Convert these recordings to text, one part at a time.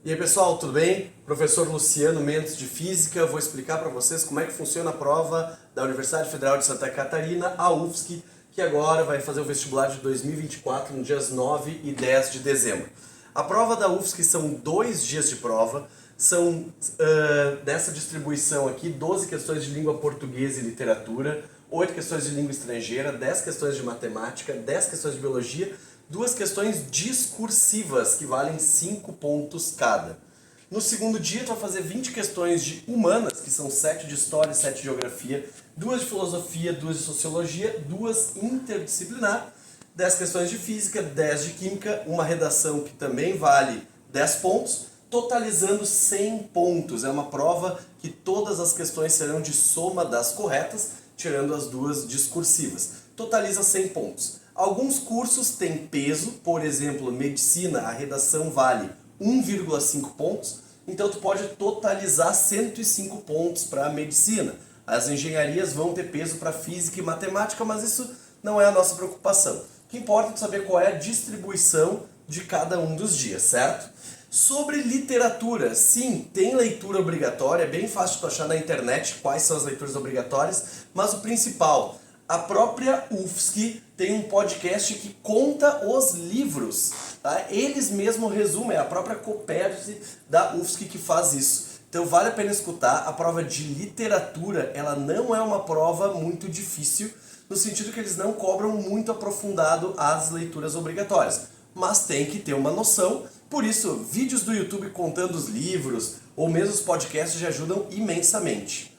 E aí pessoal, tudo bem? Professor Luciano Mendes de Física, vou explicar para vocês como é que funciona a prova da Universidade Federal de Santa Catarina, a UFSC, que agora vai fazer o vestibular de 2024 nos dias 9 e 10 de dezembro. A prova da UFSC são 2 dias de prova, são dessa distribuição aqui 12 questões de língua portuguesa e literatura, 8 questões de língua estrangeira, 10 questões de matemática, 10 questões de biologia, 2 questões discursivas, que valem 5 pontos cada. No segundo dia, tu vai fazer 20 questões de humanas, que são 7 de história e 7 de geografia, 2 de filosofia, 2 de sociologia, 2 interdisciplinar, 10 questões de física, 10 de química, uma redação que também vale 10 pontos, totalizando 100 pontos. É uma prova que todas as questões serão de soma das corretas, tirando as 2 discursivas. Totaliza 100 pontos. Alguns cursos têm peso, por exemplo, medicina, a redação vale 1,5 pontos, então tu pode totalizar 105 pontos para a medicina. As engenharias vão ter peso para física e matemática, mas isso não é a nossa preocupação. O que importa é saber qual é a distribuição de cada um dos dias, certo? Sobre literatura, sim, tem leitura obrigatória, é bem fácil de tu achar na internet quais são as leituras obrigatórias, mas o principal, a própria UFSC tem um podcast que conta os livros, tá? Eles mesmos resumem, é a própria Copérnico da UFSC que faz isso. Então vale a pena escutar. A prova de literatura, ela não é uma prova muito difícil, no sentido que eles não cobram muito aprofundado as leituras obrigatórias, mas tem que ter uma noção. Por isso, vídeos do YouTube contando os livros, ou mesmo os podcasts, já ajudam imensamente.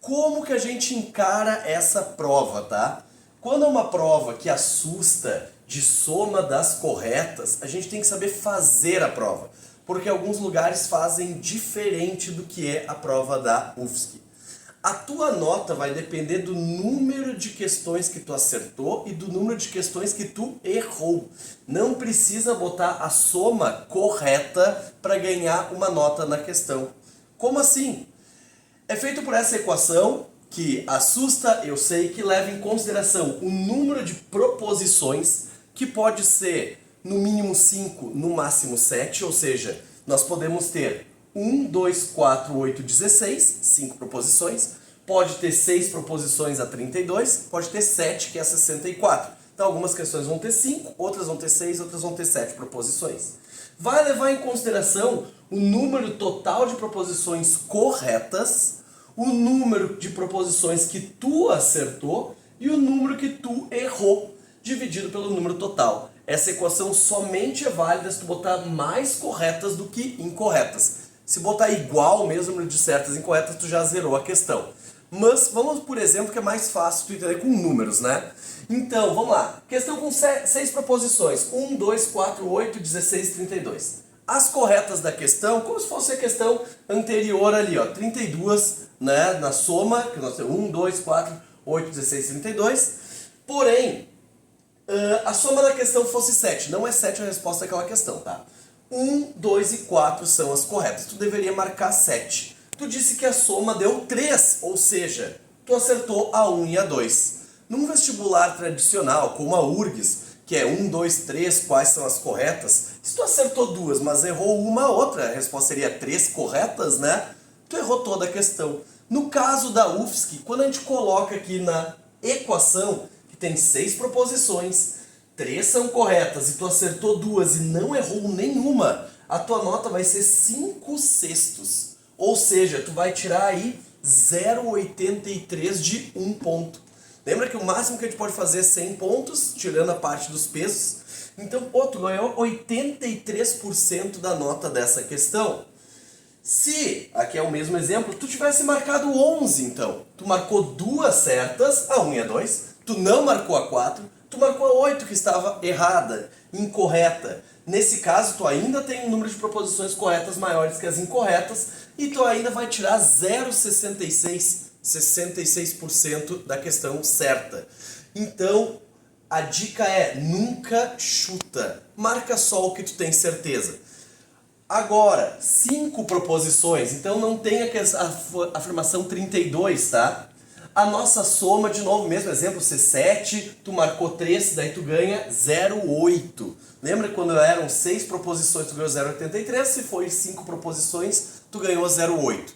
Como que a gente encara essa prova, tá? Quando é uma prova que assusta de soma das corretas, a gente tem que saber fazer a prova, porque alguns lugares fazem diferente do que é a prova da UFSC. A tua nota vai depender do número de questões que tu acertou e do número de questões que tu errou. Não precisa botar a soma correta para ganhar uma nota na questão. Como assim? É feito por essa equação que assusta, eu sei, que leva em consideração o número de proposições, que pode ser no mínimo 5, no máximo 7, ou seja, nós podemos ter 1, 2, 4, 8, 16, 5 proposições, pode ter 6 proposições a 32, pode ter 7, que é 64. Então algumas questões vão ter 5, outras vão ter 6, outras vão ter 7 proposições. Vai levar em consideração o número total de proposições corretas, o número de proposições que tu acertou e o número que tu errou, dividido pelo número total. Essa equação somente é válida se tu botar mais corretas do que incorretas. Se botar igual o mesmo número de certas e incorretas, tu já zerou a questão. Mas vamos por exemplo que é mais fácil tu entender com números, né? Então, vamos lá. Questão com 6 proposições. 1, 2, 4, 8, 16 e 32. As corretas da questão, como se fosse a questão anterior ali, ó, 32, né, na soma, que nós temos 1, 2, 4, 8, 16 e 32. Porém, a soma da questão fosse 7. Não é 7 a resposta daquela questão, tá? 1, 2 e 4 são as corretas. Tu deveria marcar 7. Tu disse que a soma deu 3, ou seja, tu acertou a 1 e a 2. Num vestibular tradicional, como a URGS, que é 1, 2, 3, quais são as corretas, se tu acertou 2, mas errou uma outra, a resposta seria 3 corretas, né? Tu errou toda a questão. No caso da UFSC, quando a gente coloca aqui na equação, que tem 6 proposições, 3 são corretas e tu acertou 2 e não errou nenhuma, a tua nota vai ser 5 sextos. Ou seja, tu vai tirar aí 0,83 de 1 ponto. Lembra que o máximo que a gente pode fazer é 100 pontos, tirando a parte dos pesos. Então, pô, tu ganhou 83% da nota dessa questão. Se, aqui é o mesmo exemplo, tu tivesse marcado 11, então. Tu marcou 2 certas, a 1 e a 2. Tu não marcou a 4. Tu marcou a 8, que estava errada, incorreta. Nesse caso, tu ainda tem um número de proposições corretas maiores que as incorretas e tu ainda vai tirar 0,66, 66% da questão certa. Então, a dica é, nunca chuta. Marca só o que tu tem certeza. Agora, 5 proposições, então não tem a afirmação 32, tá? A nossa soma, de novo, mesmo exemplo, C7, tu marcou 3, daí tu ganha 0,8. Lembra quando eram 6 proposições, tu ganhou 0,83, se foi 5 proposições, tu ganhou 0,8.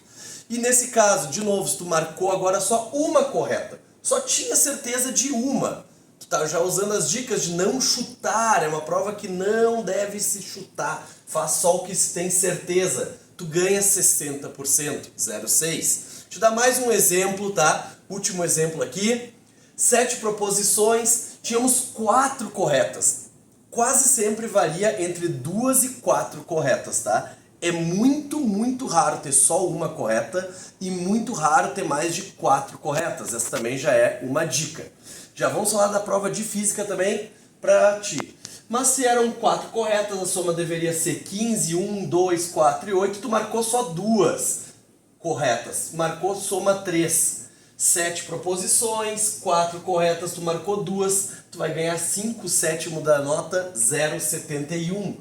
E nesse caso, de novo, se tu marcou agora só uma correta, só tinha certeza de uma, tu tá já usando as dicas de não chutar, é uma prova que não deve se chutar, faz só o que se tem certeza, tu ganha 60%, 0,6. Te dar mais um exemplo, tá? Último exemplo aqui, 7 proposições, tínhamos 4 corretas. Quase sempre varia entre 2 e 4 corretas, tá? É muito, muito raro ter só uma correta e muito raro ter mais de 4 corretas. Essa também já é uma dica. Já vamos falar da prova de física também pra ti. Mas se eram 4 corretas, a soma deveria ser 15, 1, 2, 4 e 8. Tu marcou só 2 corretas. Marcou soma 3. 7 proposições, 4 corretas, tu marcou 2, tu vai ganhar 5 sétimo da nota, 0,71.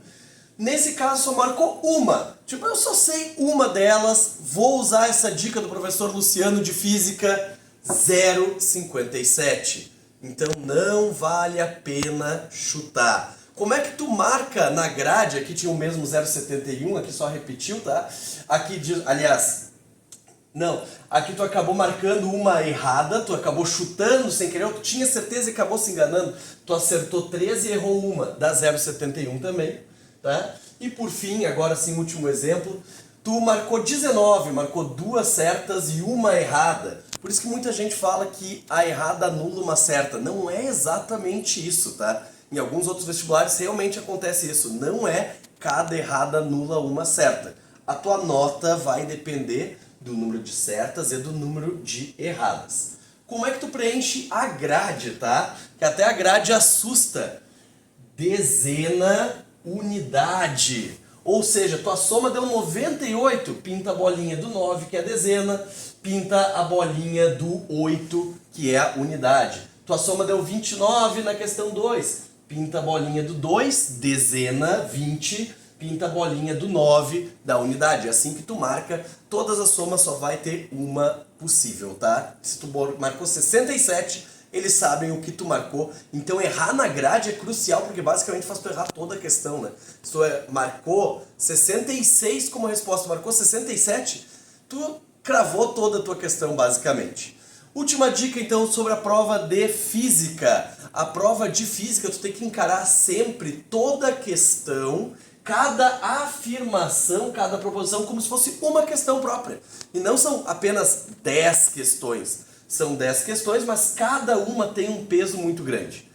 Nesse caso só marcou uma, tipo eu só sei uma delas, vou usar essa dica do professor Luciano de Física, 0,57. Então não vale a pena chutar. Como é que tu marca na grade, aqui tinha o mesmo 0,71, aqui só repetiu, tá? Aqui diz, aliás... Não, aqui tu acabou marcando uma errada, tu acabou chutando sem querer, tu tinha certeza e acabou se enganando, tu acertou 13 e errou uma, dá 0,71 também, tá? E por fim, agora sim, último exemplo, tu marcou 19, marcou 2 certas e uma errada. Por isso que muita gente fala que a errada anula uma certa. Não é exatamente isso, tá? Em alguns outros vestibulares realmente acontece isso. Não é cada errada anula uma certa. A tua nota vai depender do número de certas e do número de erradas. Como é que tu preenche a grade, tá? Que até a grade assusta. Dezena, unidade. Ou seja, tua soma deu 98, pinta a bolinha do 9, que é a dezena, pinta a bolinha do 8, que é a unidade. Tua soma deu 29 na questão 2, pinta a bolinha do 2, dezena, 20, pinta a bolinha do 9 da unidade. É assim que tu marca, todas as somas só vai ter uma possível, tá? Se tu marcou 67, eles sabem o que tu marcou. Então errar na grade é crucial, porque basicamente faz tu errar toda a questão, né? Se tu marcou 66 como resposta, marcou 67, tu cravou toda a tua questão, basicamente. Última dica, então, sobre a prova de física. A prova de física, tu tem que encarar sempre toda a questão, cada afirmação, cada proposição, como se fosse uma questão própria. E não são apenas 10 questões. São 10 questões, mas cada uma tem um peso muito grande.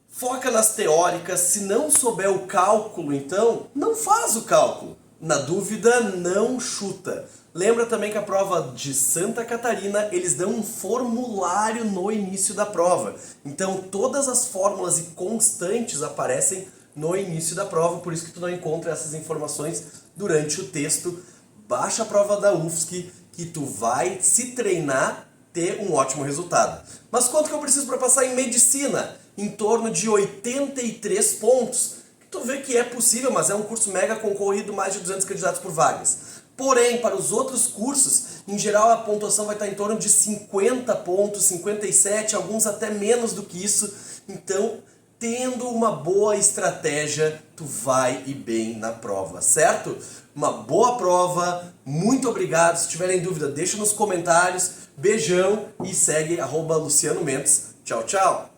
Foca nas teóricas. Se não souber o cálculo, então, não faz o cálculo. Na dúvida, não chuta. Lembra também que a prova de Santa Catarina, eles dão um formulário no início da prova. Então, todas as fórmulas e constantes aparecem no início da prova, por isso que tu não encontra essas informações durante o texto. Baixa a prova da UFSC, que tu vai se treinar, ter um ótimo resultado. Mas quanto que eu preciso para passar em medicina? Em torno de 83 pontos. Tu vê que é possível, mas é um curso mega concorrido, mais de 200 candidatos por vagas. Porém, para os outros cursos, em geral a pontuação vai estar em torno de 50 pontos, 57, alguns até menos do que isso. Então, tendo uma boa estratégia, tu vai ir bem na prova, certo? Uma boa prova, muito obrigado. Se tiverem dúvida, deixa nos comentários. Beijão e segue @Luciano Mendes. Tchau, tchau!